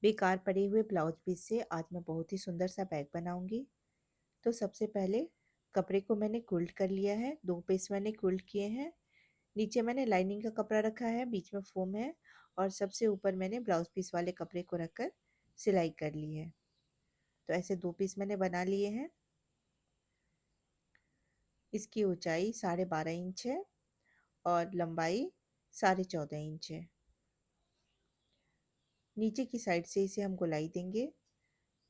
बेकार पड़े हुए ब्लाउज पीस से आज मैं बहुत ही सुंदर सा बैग बनाऊंगी। तो सबसे पहले कपड़े को मैंने क्विल्ट कर लिया है, 2 पीस मैंने क्विल्ट किए हैं। नीचे मैंने लाइनिंग का कपड़ा रखा है, बीच में फोम है और सबसे ऊपर मैंने ब्लाउज पीस वाले कपड़े को रखकर सिलाई कर ली है। तो ऐसे 2 पीस मैंने बना लिए हैं। इसकी ऊंचाई 12.5 इंच है और लंबाई 14.5 इंच है। नीचे की साइड से इसे हम गोलाई देंगे,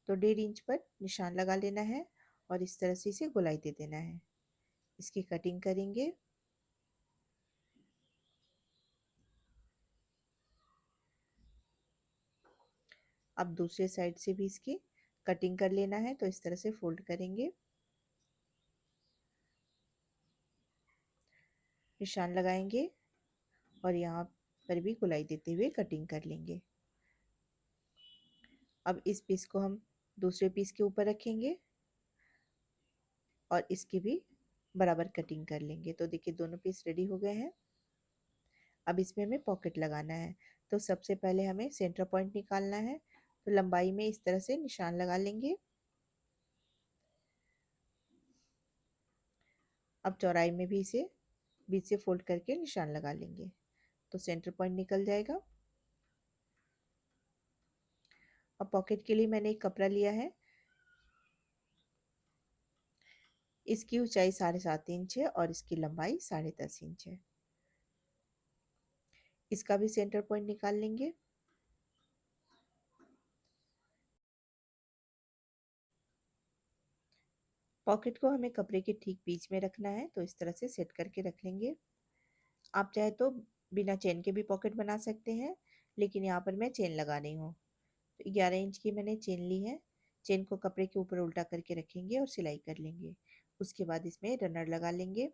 तो 1.5 इंच पर निशान लगा लेना है और इस तरह से इसे गोलाई दे देना है। इसकी कटिंग करेंगे। अब दूसरे साइड से भी इसकी कटिंग कर लेना है, तो इस तरह से फोल्ड करेंगे, निशान लगाएंगे और यहाँ पर भी गोलाई देते हुए कटिंग कर लेंगे। अब इस पीस को हम दूसरे पीस के ऊपर रखेंगे और इसकी भी बराबर कटिंग कर लेंगे। तो देखिए दोनों पीस रेडी हो गए हैं। अब इसमें हमें पॉकेट लगाना है। तो सबसे पहले हमें सेंटर पॉइंट निकालना है। तो लंबाई में इस तरह से निशान लगा लेंगे। अब चौड़ाई में भी इसे बीच से फोल्ड करके निशान लगा लेंगे, तो सेंटर पॉइंट निकल जाएगा। अब पॉकेट के लिए मैंने एक कपड़ा लिया है। इसकी ऊंचाई 7.5 इंच है और इसकी लंबाई 10.5 इंच है। इसका भी सेंटर पॉइंट निकाल लेंगे। पॉकेट को हमें कपड़े के ठीक बीच में रखना है, तो इस तरह से सेट करके रख लेंगे। आप चाहे तो बिना चेन के भी पॉकेट बना सकते हैं, लेकिन यहाँ पर मैं चेन लगा रही हूँ। तो 11 इंच की मैंने चेन ली है। चेन को कपड़े के ऊपर उल्टा करके रखेंगे और सिलाई कर लेंगे। उसके बाद इसमें रनर लगा लेंगे।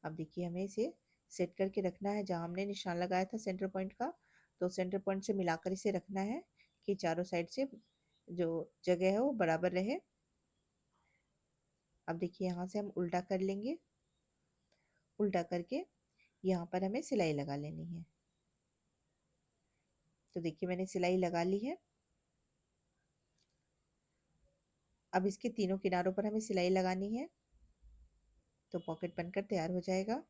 अब देखिए हमें इसे सेट करके रखना है, जहाँ हमने निशान लगाया था सेंटर पॉइंट का, तो सेंटर पॉइंट से मिलाकर इसे रखना है कि चारों साइड से जो जगह है वो बराबर रहे। अब देखिए यहाँ से हम उल्टा कर लेंगे। उल्टा करके यहाँ पर हमें सिलाई लगा लेनी है। तो देखिए मैंने सिलाई लगा ली है। अब इसके तीनों किनारों पर हमें सिलाई लगानी है, तो पॉकेट बनकर तैयार हो जाएगा।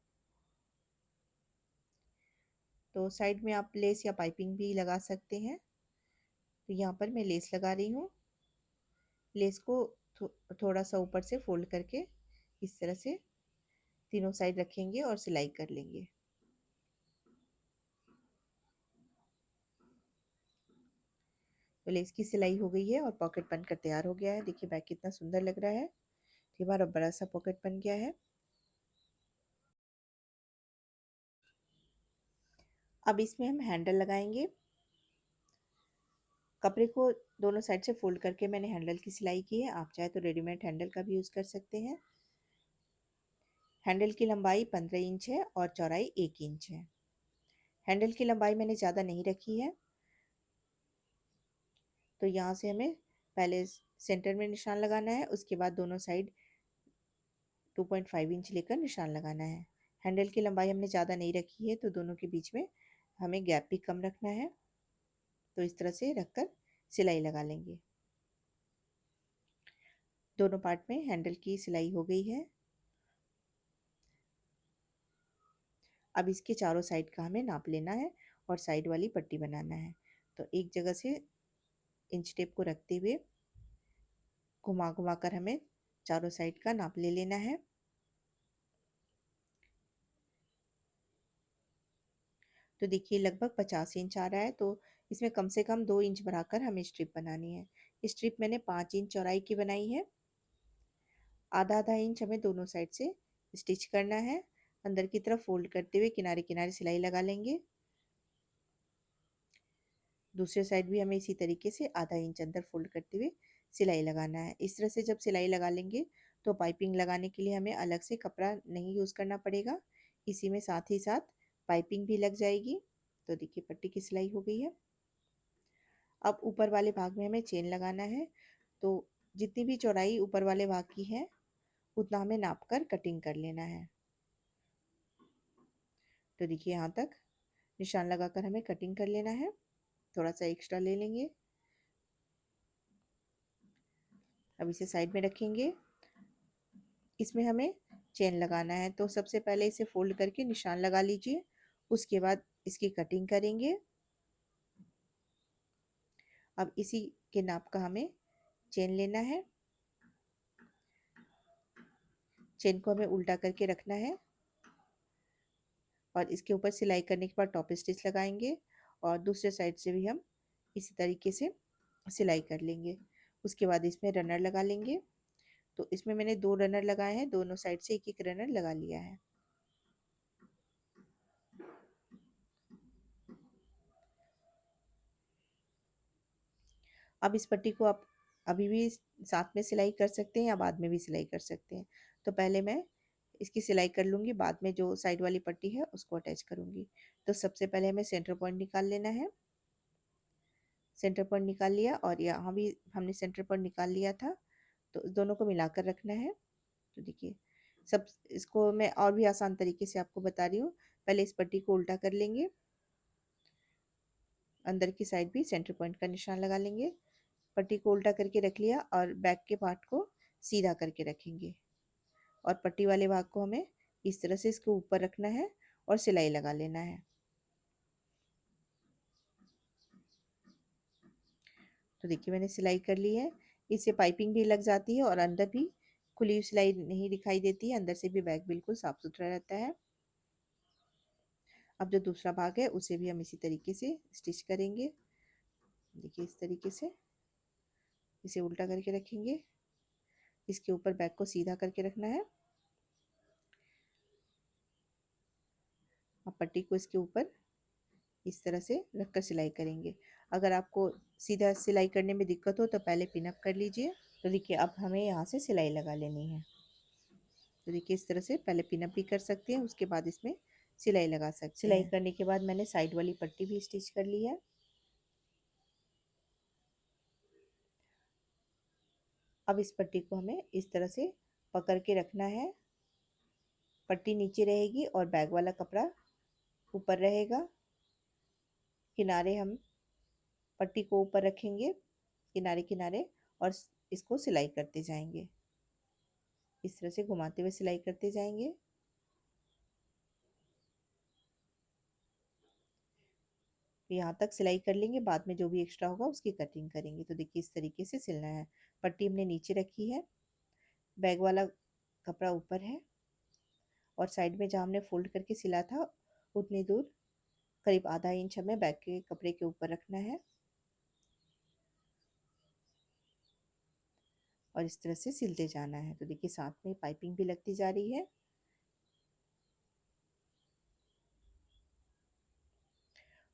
तो साइड में आप लेस या पाइपिंग भी लगा सकते हैं। तो यहाँ पर मैं लेस लगा रही हूँ। लेस को थोड़ा सा ऊपर से फोल्ड करके इस तरह से तीनों साइड रखेंगे और सिलाई कर लेंगे। तो लेस की सिलाई हो गई है और पॉकेट बनकर तैयार हो गया है। देखिए बैग कितना सुंदर लग रहा है। ये हमारा बड़ा सा पॉकेट बन गया है। अब इसमें हम हैंडल लगाएंगे। कपड़े को दोनों साइड से फोल्ड करके मैंने हैंडल की सिलाई की है। आप चाहे तो रेडीमेड हैंडल का भी यूज़ कर सकते हैं। हैंडल की लंबाई 15 इंच है और चौड़ाई 1 इंच है। हैंडल की लंबाई मैंने ज़्यादा नहीं रखी है। तो यहाँ से हमें पहले सेंटर में निशान लगाना है, उसके बाद दोनों साइड 2.5 इंच लेकर निशान लगाना है। हैंडल की लंबाई हमने ज़्यादा नहीं रखी है, तो दोनों के बीच में हमें गैप भी कम रखना है। तो इस तरह से रखकर सिलाई लगा लेंगे। दोनों पार्ट में हैंडल की सिलाई हो गई है। अब इसके चारों साइड का हमें नाप लेना है और साइड वाली पट्टी बनाना है। तो एक जगह से इंच टेप को रखते हुए घुमा घुमा कर हमें चारों साइड का नाप ले लेना है। तो देखिए लगभग 50 इंच आ रहा है, तो इसमें कम से कम 2 इंच बढ़ाकर हमें स्ट्रिप बनानी है। स्ट्रिप मैंने 5 इंच चौड़ाई की बनाई है। आधा आधा इंच हमें दोनों साइड से स्टिच करना है। अंदर की तरफ फोल्ड करते हुए किनारे किनारे सिलाई लगा लेंगे। दूसरे साइड भी हमें इसी तरीके से आधा इंच अंदर फोल्ड करते हुए सिलाई लगाना है। इस तरह से जब सिलाई लगा लेंगे तो पाइपिंग लगाने के लिए हमें अलग से कपड़ा नहीं यूज़ करना पड़ेगा। इसी में साथ ही साथ पाइपिंग भी लग जाएगी। तो देखिए पट्टी की सिलाई हो गई है। अब ऊपर वाले भाग में हमें चेन लगाना है। तो जितनी भी चौड़ाई ऊपर वाले भाग की है उतना हमें नाप कर कटिंग कर लेना है। तो देखिए यहाँ तक निशान लगाकर हमें कटिंग कर लेना है। थोड़ा सा एक्स्ट्रा ले लेंगे। अब इसे साइड में रखेंगे। इसमें हमें चेन लगाना है, तो सबसे पहले इसे फोल्ड करके निशान लगा लीजिए। उसके बाद इसकी कटिंग करेंगे। अब इसी के नाप का हमें चेन लेना है। चेन को हमें उल्टा करके रखना है और इसके ऊपर सिलाई करने के बाद टॉप स्टिच लगाएंगे और दूसरे साइड से भी हम इसी तरीके से सिलाई कर लेंगे। उसके बाद इसमें रनर लगा लेंगे। तो इसमें मैंने 2 रनर लगाए हैं, दोनों साइड से एक-एक रनर लगा लिया है। अब इस पट्टी को आप अभी भी साथ में सिलाई कर सकते हैं या बाद में भी सिलाई कर सकते हैं। तो पहले मैं इसकी सिलाई कर लूँगी, बाद में जो साइड वाली पट्टी है उसको अटैच करूँगी। तो सबसे पहले हमें सेंटर पॉइंट निकाल लेना है। सेंटर पॉइंट निकाल लिया और यहाँ भी हमने सेंटर पॉइंट निकाल लिया था, तो दोनों को मिलाकर रखना है। तो देखिए, सब इसको मैं और भी आसान तरीके से आपको बता रही हूँ। पहले इस पट्टी को उल्टा कर लेंगे, अंदर की साइड भी सेंटर पॉइंट का निशान लगा लेंगे। पट्टी को उल्टा करके रख लिया और बैक के पार्ट को सीधा करके रखेंगे और पट्टी वाले भाग को हमें इस तरह से इसके ऊपर रखना है और सिलाई लगा लेना है। तो देखिए मैंने सिलाई कर ली है। इससे पाइपिंग भी लग जाती है और अंदर भी खुली हुई सिलाई नहीं दिखाई देती है, अंदर से भी बैग बिल्कुल साफ सुथरा रहता है। अब जो दूसरा भाग है उसे भी हम इसी तरीके से स्टिच करेंगे। देखिए इस तरीके से इसे उल्टा करके रखेंगे। इसके ऊपर बैग को सीधा करके रखना है। अब पट्टी को इसके ऊपर इस तरह से रखकर सिलाई करेंगे। अगर आपको सीधा सिलाई करने में दिक्कत हो तो पहले पिनअप कर लीजिए। तो देखिए अब हमें यहाँ से सिलाई लगा लेनी है। तो देखिए इस तरह से पहले पिनअप भी कर सकते हैं, उसके बाद इसमें सिलाई लगा सकते हैं। सिलाई करने के बाद मैंने साइड वाली पट्टी भी स्टिच कर ली है। अब इस पट्टी को हमें इस तरह से पकड़ के रखना है। पट्टी नीचे रहेगी और बैग वाला कपड़ा ऊपर रहेगा। किनारे हम पट्टी को ऊपर रखेंगे किनारे किनारे और इसको सिलाई करते जाएंगे। इस तरह से घुमाते हुए सिलाई करते जाएंगे। यहाँ तक सिलाई कर लेंगे, बाद में जो भी एक्स्ट्रा होगा उसकी कटिंग करेंगे। तो देखिए इस तरीके से सिलना है। पट्टी हमने नीचे रखी है, बैग वाला कपड़ा ऊपर है और साइड में जहाँ हमने फोल्ड करके सिला था उतनी दूर करीब आधा इंच हमें बैग के कपड़े के ऊपर रखना है और इस तरह से सिलते जाना है। तो देखिए साथ में पाइपिंग भी लगती जा रही है।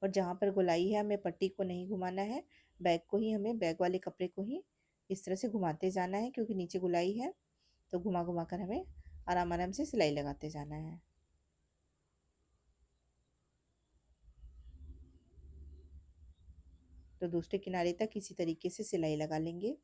और जहाँ पर गोलाई है हमें पट्टी को नहीं घुमाना है, बैग को ही हमें बैग वाले कपड़े को ही इस तरह से घुमाते जाना है, क्योंकि नीचे गोलाई है तो घुमा घुमा कर हमें आराम आराम से सिलाई लगाते जाना है। तो दूसरे किनारे तक इसी तरीके से सिलाई लगा लेंगे।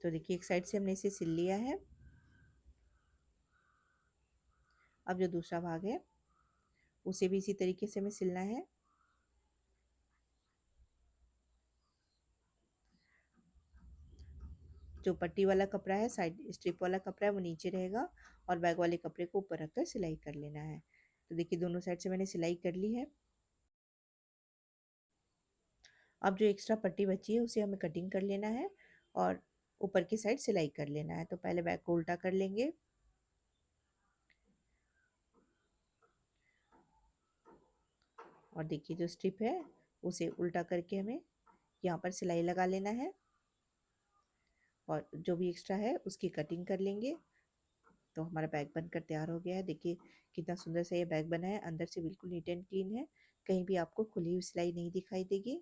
तो देखिए एक साइड से हमने इसे सिल लिया है। अब जो दूसरा भाग है उसे भी इसी तरीके से हमें सिलना है। जो पट्टी वाला कपड़ा है, साइड स्ट्रिप वाला कपड़ा है, वो नीचे रहेगा और बैग वाले कपड़े को ऊपर रखकर सिलाई कर लेना है। तो देखिए दोनों साइड से मैंने सिलाई कर ली है। अब जो एक्स्ट्रा पट्टी बची है उसे हमें कटिंग कर लेना है और ऊपर की साइड सिलाई कर लेना है। तो पहले बैग को उल्टा कर लेंगे और देखिए जो स्ट्रिप है उसे उल्टा करके हमें यहाँ पर सिलाई लगा लेना है और जो भी एक्स्ट्रा है उसकी कटिंग कर लेंगे। तो हमारा बैग बनकर तैयार हो गया है। देखिए कितना सुंदर सा ये बैग बना है, अंदर से बिल्कुल नीट एंड क्लीन है, कहीं भी आपको खुली हुई सिलाई नहीं दिखाई देगी।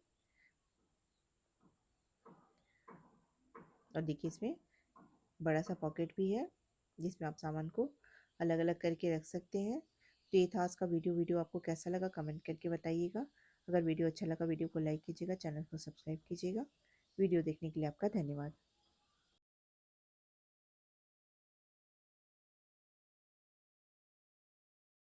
और देखिए इसमें बड़ा सा पॉकेट भी है जिसमें आप सामान को अलग अलग करके रख सकते हैं। तो ये था आज का वीडियो आपको कैसा लगा कमेंट करके बताइएगा। अगर वीडियो अच्छा लगा वीडियो को लाइक कीजिएगा, चैनल को सब्सक्राइब कीजिएगा। वीडियो देखने के लिए आपका धन्यवाद।